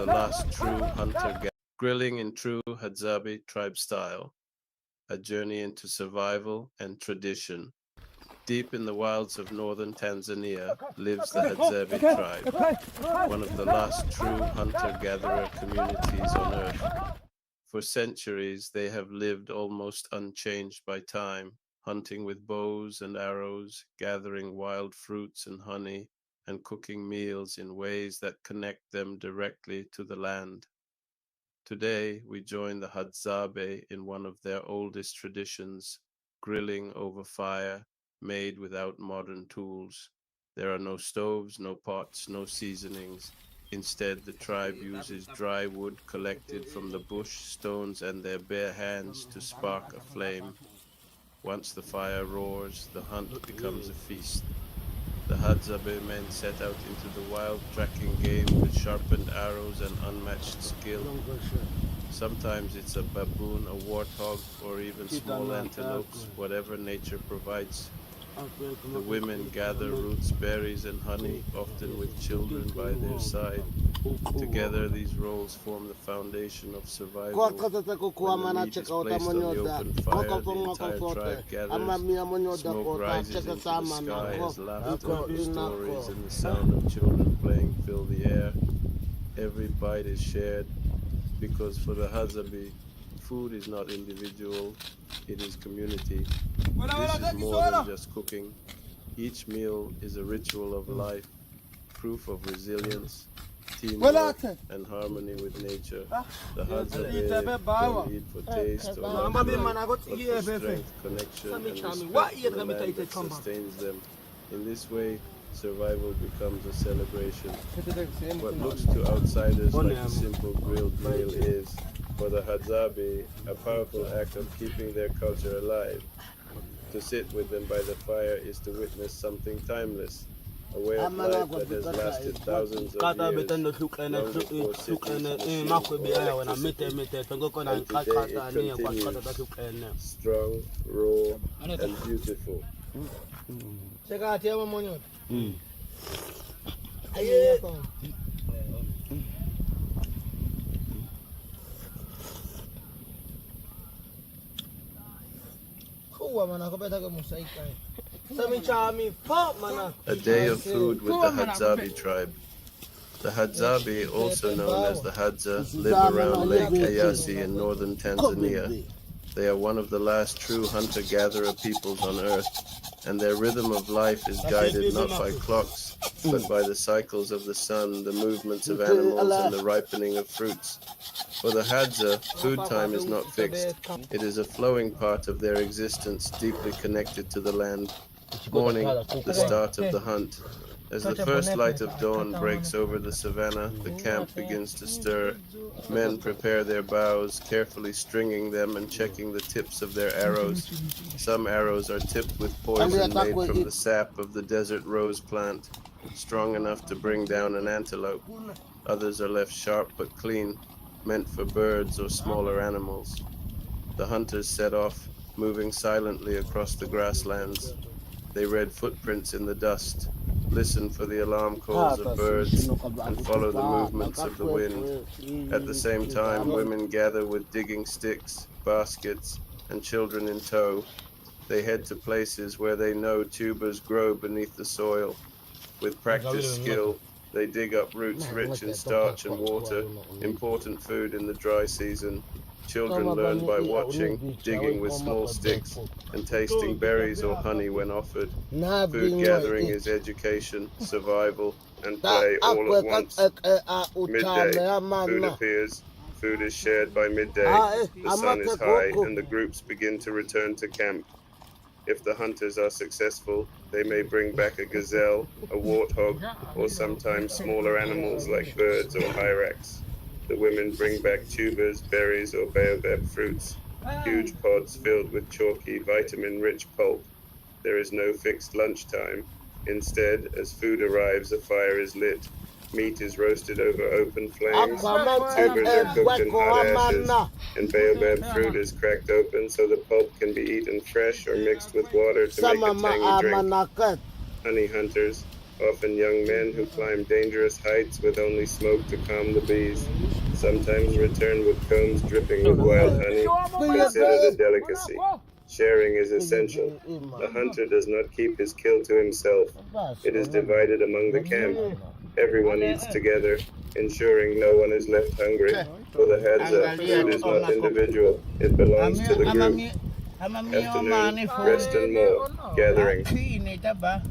of the last true hunter-gatherer. Grilling in true Hadzabe tribe style, a journey into survival and tradition. Deep in the wilds of northern Tanzania lives the Hadzabe tribe, one of the last true hunter-gatherer communities on Earth. For centuries, they have lived almost unchanged by time, hunting with bows and arrows, gathering wild fruits and honey, and cooking meals in ways that connect them directly to the land. Today, we join the Hadzabe in one of their oldest traditions, grilling over fire made without modern tools. There are no stoves, no pots, no seasonings. Instead, the tribe uses dry wood collected from the bush, stones, and their bare hands to spark a flame. Once the fire roars, the hunt becomes a feast. The Hadzabe men set out into the wild, tracking game with sharpened arrows and unmatched skill. Sometimes it's a baboon, a warthog, or even small antelopes, whatever nature provides. The women gather roots, berries, and honey, often with children by their side. Together, these roles form the foundation of survival. When the meat is placed on the open fire, the entire tribe gathers. Smoke rises into the sky as laughter, stories, and the sound of children playing fill the air. Every bite is shared, because for the Hadzabe, food is not individual, it is community. This is more than just cooking. Each meal is a ritual of life, proof of resilience, teamwork, and harmony with nature. The Hadzabe don't eat for taste or luxury, but for strength, connection, and respect for the land that sustains them. In this way, survival becomes a celebration. What looks to outsiders like a simple grilled meal is, for the Hadzabe, a powerful act of keeping their culture alive. To sit with them by the fire is to witness something timeless, a way of life that has lasted thousands of years, long before cities, and today it continues, strong, raw, and beautiful. A day of food with the Hadzabe tribe. The Hadzabe, also known as the Hadza, live around Lake Eyasi in northern Tanzania. They are one of the last true hunter-gatherer peoples on Earth, and their rhythm of life is guided not by clocks, but by the cycles of the sun, the movements of animals, and the ripening of fruits. For the Hadza, food time is not fixed. It is a flowing part of their existence, deeply connected to the land. Morning, the start of the hunt. As the first light of dawn breaks over the savannah, the camp begins to stir. Men prepare their bows, carefully stringing them and checking the tips of their arrows. Some arrows are tipped with poison made from the sap of the desert rose plant, strong enough to bring down an antelope. Others are left sharp but clean, meant for birds or smaller animals. The hunters set off, moving silently across the grasslands. They read footprints in the dust, listen for the alarm calls of birds, and follow the movements of the wind. At the same time, women gather with digging sticks, baskets, and children in tow. They head to places where they know tubers grow beneath the soil. With practiced skill, they dig up roots rich in starch and water, important food in the dry season. Children learn by watching, digging with small sticks, and tasting berries or honey when offered. Food gathering is education, survival, and play all at once. Midday, food appears. Food is shared by midday. The sun is high, and the groups begin to return to camp. If the hunters are successful, they may bring back a gazelle, a warthog, or sometimes smaller animals like birds or hyrax. The women bring back tubers, berries, or baobab fruits, huge pods filled with chalky, vitamin-rich pulp. There is no fixed lunchtime. Instead, as food arrives, a fire is lit. Meat is roasted over open flames, tubers are cooked in hot ashes, and baobab fruit is cracked open so the pulp can be eaten fresh or mixed with water to make a tangy drink. Honey hunters, often young men who climb dangerous heights with only smoke to calm the bees, sometimes return with combs dripping with wild honey, considered a delicacy. Sharing is essential. The hunter does not keep his kill to himself. It is divided among the camp. Everyone eats together, ensuring no one is left hungry. For the Hadzabe, food is not individual, it belongs to the group. Afternoon, rest and more, gathering.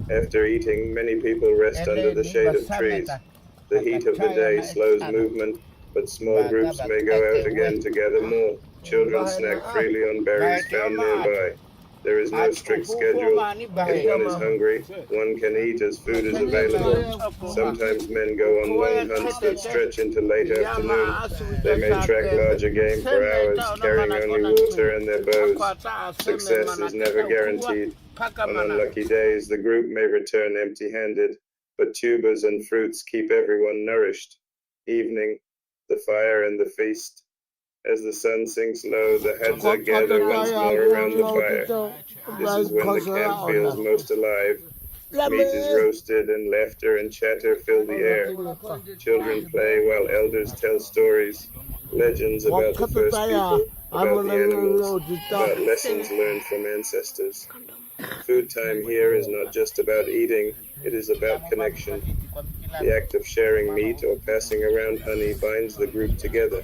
After eating, many people rest under the shade of trees. The heat of the day slows movement, but small groups may go out again to gather more. Children snack freely on berries found nearby. There is no strict schedule. If one is hungry, one can eat as food is available. Sometimes men go on long hunts that stretch into late afternoon. They may track larger game for hours, carrying only water and their bows. Success is never guaranteed. On unlucky days, the group may return empty-handed, but tubers and fruits keep everyone nourished. Evening, the fire and the feast. As the sun sinks low, the Hadzabe gather once more around the fire. This is when the camp feels most alive. Meat is roasted and laughter and chatter fill the air. Children play while elders tell stories, legends about the first people, about the animals, about lessons learned from ancestors. Food time here is not just about eating, it is about connection. The act of sharing meat or passing around honey binds the group together.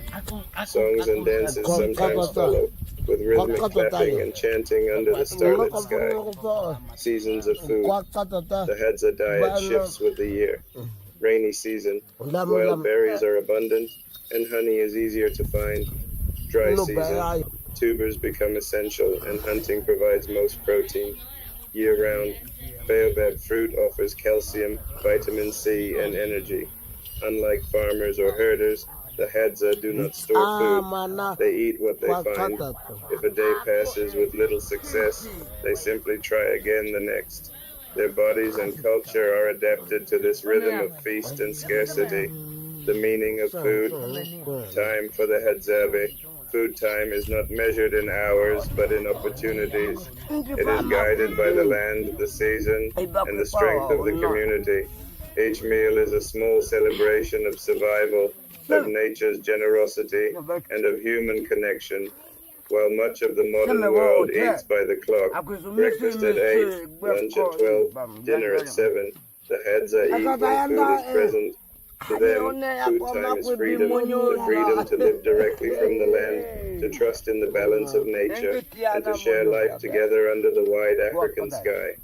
Songs and dances sometimes follow, with rhythmic clapping and chanting under the starlit sky. Seasons of food. The Hadzabe diet shifts with the year. Rainy season, wild berries are abundant, and honey is easier to find. Dry season, tubers become essential, and hunting provides most protein. Year-round, baobab fruit offers calcium, vitamin C, and energy. Unlike farmers or herders, the Hadzabe do not store food. They eat what they find. If a day passes with little success, they simply try again the next. Their bodies and culture are adapted to this rhythm of feast and scarcity. The meaning of food, time for the Hadzabe. Food time is not measured in hours, but in opportunities. It is guided by the land, the season, and the strength of the community. Each meal is a small celebration of survival, of nature's generosity, and of human connection. While much of the modern world eats by the clock, breakfast at 8, lunch at 12, dinner at 7, the Hadzabe eat when food is present. To them, food time is freedom, the freedom to live directly from the land, to trust in the balance of nature, and to share life together under the wide African sky.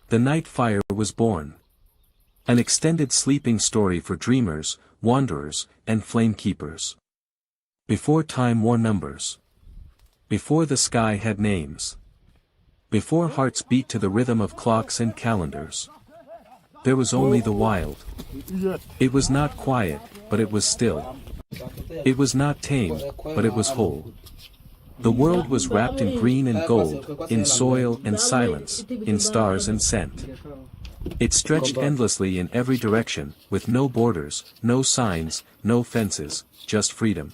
The Night Fire was born. An extended sleeping story for dreamers, wanderers, and flame keepers. Before time wore numbers. Before the sky had names. Before hearts beat to the rhythm of clocks and calendars. There was only the wild. It was not quiet, but it was still. It was not tame, but it was whole. The world was wrapped in green and gold, in soil and silence, in stars and scent. It stretched endlessly in every direction, with no borders, no signs, no fences, just freedom.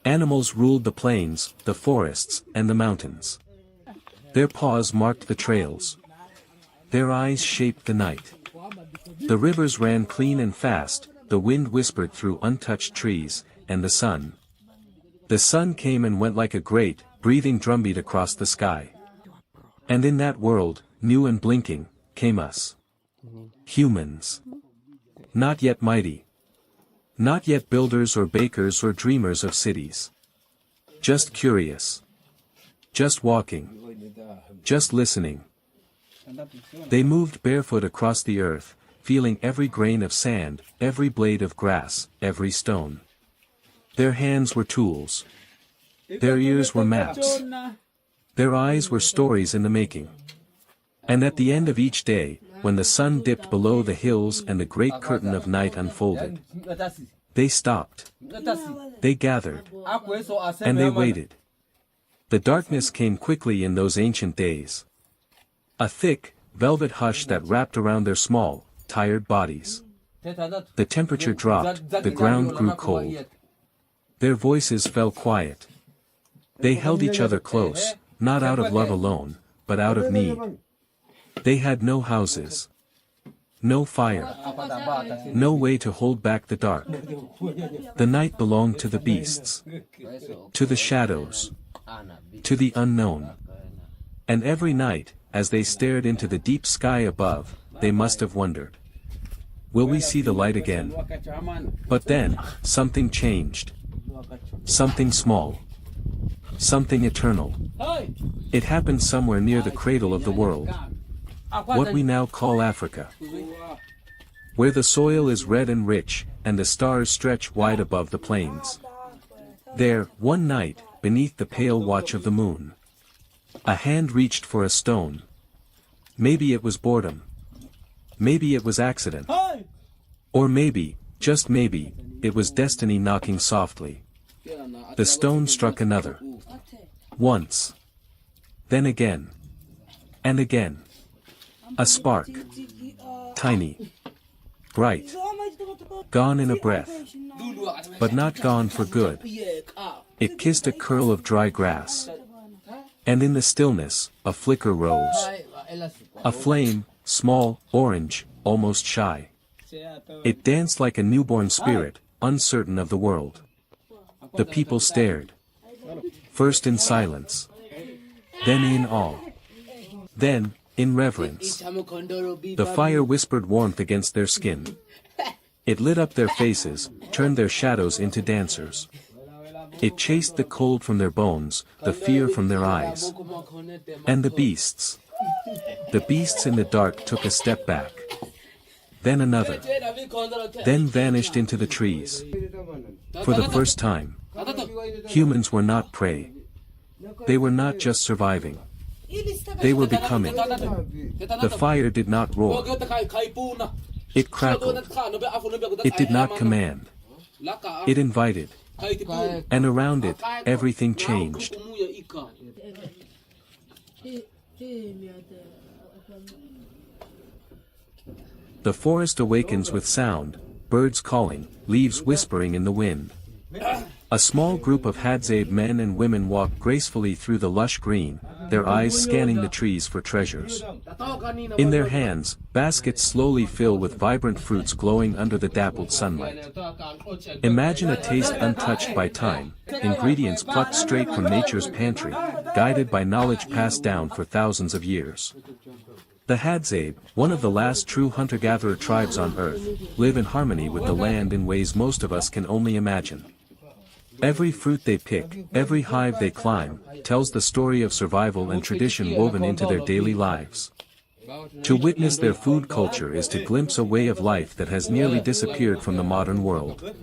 Animals ruled the plains, the forests, and the mountains. Their paws marked the trails. Their eyes shaped the night. The rivers ran clean and fast, the wind whispered through untouched trees, and the sun. The sun came and went like a great, breathing drumbeat across the sky. And in that world, new and blinking, came us. Humans. Not yet mighty. Not yet builders or bakers or dreamers of cities. Just curious. Just walking. Just listening. They moved barefoot across the earth, feeling every grain of sand, every blade of grass, every stone. Their hands were tools. Their ears were maps. Their eyes were stories in the making. And at the end of each day, when the sun dipped below the hills and the great curtain of night unfolded, they stopped. They gathered. And they waited. The darkness came quickly in those ancient days. A thick, velvet hush that wrapped around their small, tired bodies. The temperature dropped, the ground grew cold. Their voices fell quiet. They held each other close, not out of love alone, but out of need. They had no houses. No fire. No way to hold back the dark. The night belonged to the beasts. To the shadows. To the unknown. And every night, as they stared into the deep sky above, they must have wondered. Will we see the light again? But then, something changed. Something small. Something eternal. It happened somewhere near the cradle of the world. What we now call Africa. Where the soil is red and rich, and the stars stretch wide above the plains. There, one night, beneath the pale watch of the moon, a hand reached for a stone. Maybe it was boredom. Maybe it was accident. Or maybe, just maybe, it was destiny knocking softly. The stone struck another. Once. Then again. And again. A spark. Tiny. Bright. Gone in a breath. But not gone for good. It kissed a curl of dry grass. And in the stillness, a flicker rose. A flame, small, orange, almost shy. It danced like a newborn spirit, uncertain of the world. The people stared. First in silence. Then in awe. Then, in reverence. The fire whispered warmth against their skin. It lit up their faces, turned their shadows into dancers. It chased the cold from their bones, the fear from their eyes. And the beasts. The beasts in the dark took a step back. Then another. Then vanished into the trees. For the first time, humans were not prey. They were not just surviving. They were becoming. The fire did not roar. It crackled. It did not command. It invited. And around it, everything changed. The forest awakens with sound, birds calling, leaves whispering in the wind. A small group of Hadzabe men and women walk gracefully through the lush green, their eyes scanning the trees for treasures. In their hands, baskets slowly fill with vibrant fruits glowing under the dappled sunlight. Imagine a taste untouched by time, ingredients plucked straight from nature's pantry, guided by knowledge passed down for thousands of years. The Hadzabe, one of the last true hunter-gatherer tribes on Earth, live in harmony with the land in ways most of us can only imagine. Every fruit they pick, every hive they climb, tells the story of survival and tradition woven into their daily lives. To witness their food culture is to glimpse a way of life that has nearly disappeared from the modern world.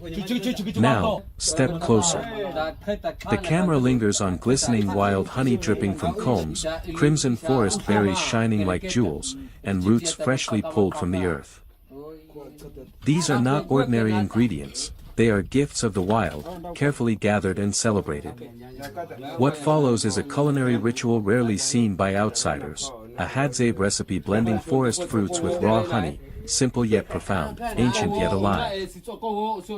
Now, step closer. The camera lingers on glistening wild honey dripping from combs, crimson forest berries shining like jewels, and roots freshly pulled from the earth. These are not ordinary ingredients. They are gifts of the wild, carefully gathered and celebrated. What follows is a culinary ritual rarely seen by outsiders, a Hadzabe recipe blending forest fruits with raw honey, simple yet profound, ancient yet alive.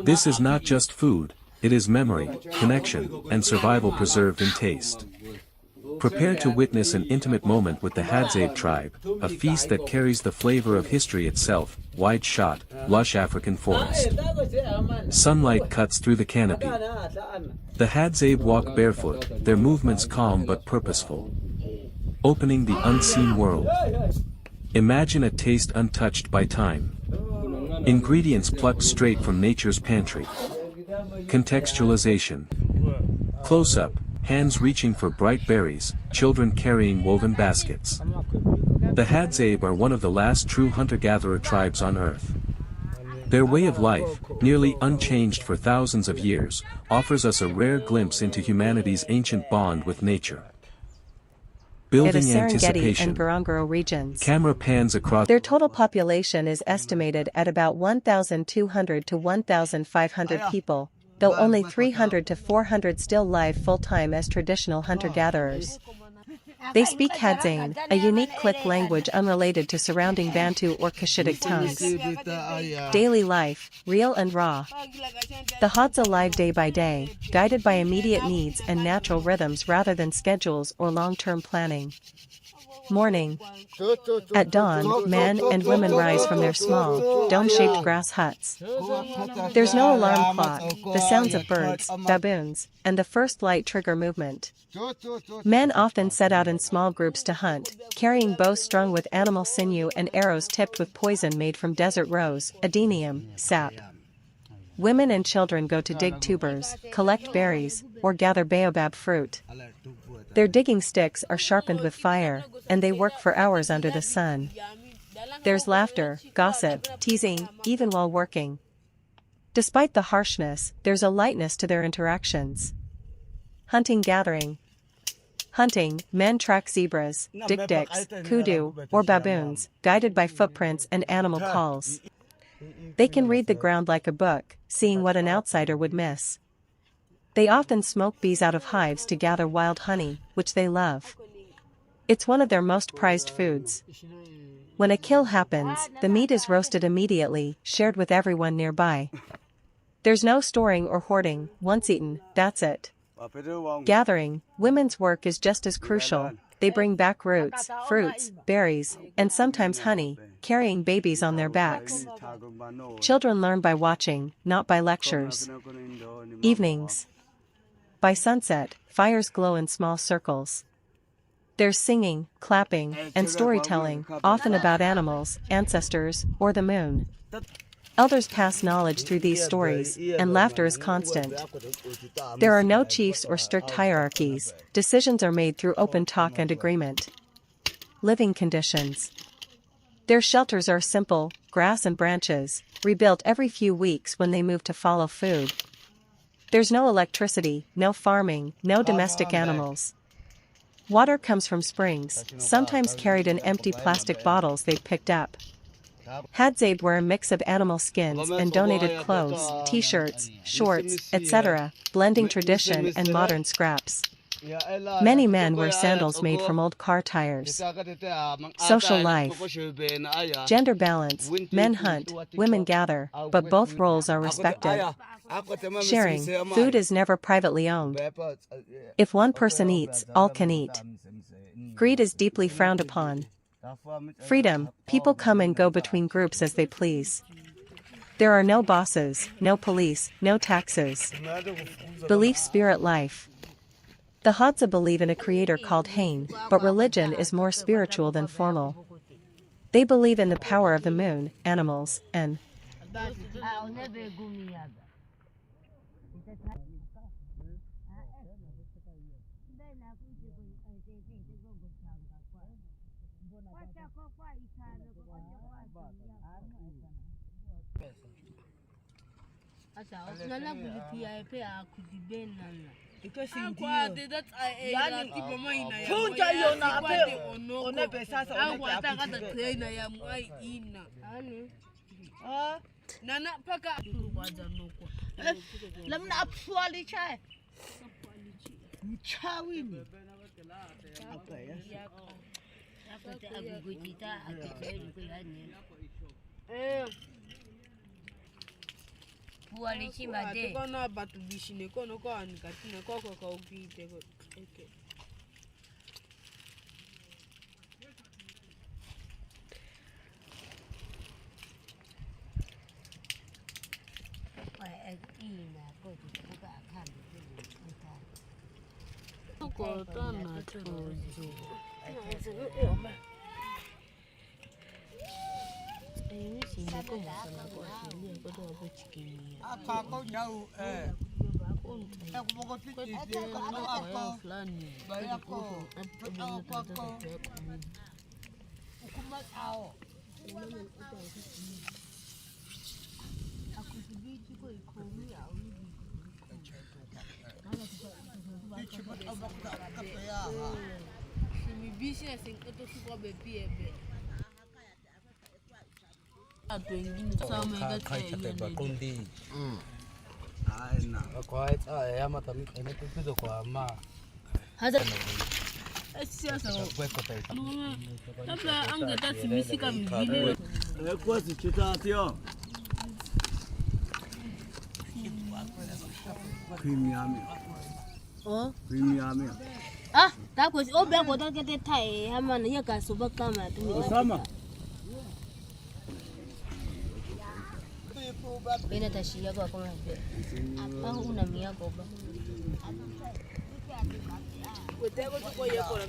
This is not just food, it is memory, connection, and survival preserved in taste. Prepare to witness an intimate moment with the Hadzabe tribe, a feast that carries the flavor of history itself, wide-shot, lush African forest. Sunlight cuts through the canopy. The Hadzabe walk barefoot, their movements calm but purposeful. Opening the unseen world. Imagine a taste untouched by time. Ingredients plucked straight from nature's pantry. Contextualization. Close-up, hands reaching for bright berries, children carrying woven baskets. The Hadzabe are one of the last true hunter-gatherer tribes on Earth. Their way of life, nearly unchanged for thousands of years, offers us a rare glimpse into humanity's ancient bond with nature. Building anticipation. And Ngorongoro regions. Camera pans across. Their total population is estimated at about 1,200 to 1,500 people, though only 300 to 400 still live full-time as traditional hunter-gatherers. They speak Hadzabe, a unique click language unrelated to surrounding Bantu or Cushitic tongues. Daily life, real and raw. The Hadza live day by day, guided by immediate needs and natural rhythms rather than schedules or long-term planning. Morning. At dawn, men and women rise from their small, dome-shaped grass huts. There's no alarm clock, the sounds of birds, baboons, and the first light trigger movement. Men often set out in small groups to hunt, carrying bows strung with animal sinew and arrows tipped with poison made from desert rose, adenium, sap. Women and children go to dig tubers, collect berries, or gather baobab fruit. Their digging sticks are sharpened with fire, and they work for hours under the sun. There's laughter, gossip, teasing, even while working. Despite the harshness, there's a lightness to their interactions. Hunting-gathering. Hunting, men track zebras, dik-diks, kudu, or baboons, guided by footprints and animal calls. They can read the ground like a book, seeing what an outsider would miss. They often smoke bees out of hives to gather wild honey, which they love. It's one of their most prized foods. When a kill happens, the meat is roasted immediately, shared with everyone nearby. There's no storing or hoarding, once eaten, that's it. Gathering, women's work is just as crucial. They bring back roots, fruits, berries, and sometimes honey, carrying babies on their backs. Children learn by watching, not by lectures. Evenings. By sunset, fires glow in small circles. There's singing, clapping, and storytelling, often about animals, ancestors, or the moon. Elders pass knowledge through these stories, and laughter is constant. There are no chiefs or strict hierarchies, decisions are made through open talk and agreement. Living conditions. Their shelters are simple, grass and branches, rebuilt every few weeks when they move to follow food. There's no electricity, no farming, no domestic animals. Water comes from springs, sometimes carried in empty plastic bottles they've picked up. Hadzabe wear a mix of animal skins and donated clothes, t-shirts, shorts, etc., blending tradition and modern scraps. Many men wear sandals made from old car tires. Social life. Gender balance, men hunt, women gather, but both roles are respected. Sharing, food is never privately owned. If one person eats, all can eat. Greed is deeply frowned upon. Freedom, people come and go between groups as they please. There are no bosses, no police, no taxes. Belief, spirit, life. The Hadza believe in a creator called Hain, but religion is more spiritual than formal. They believe in the power of the moon, animals, and Kono batu bishine kono ko anikatine koko ka ukite ko eke. Ko tana tozo. Ah, that was all back what I get a tie. I'm on the Yaka super camera to me. Benata she go come here. Una mia go. Whatever to go your color.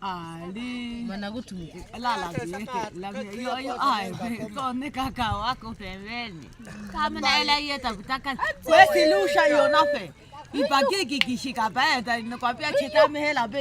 Ali mana gutu la yo ai con ne cacao a con femeni kamena ela yeta kutaka kwesi lusha yo nafe ibagigi kishika baeta no kwa pia cheta mehela be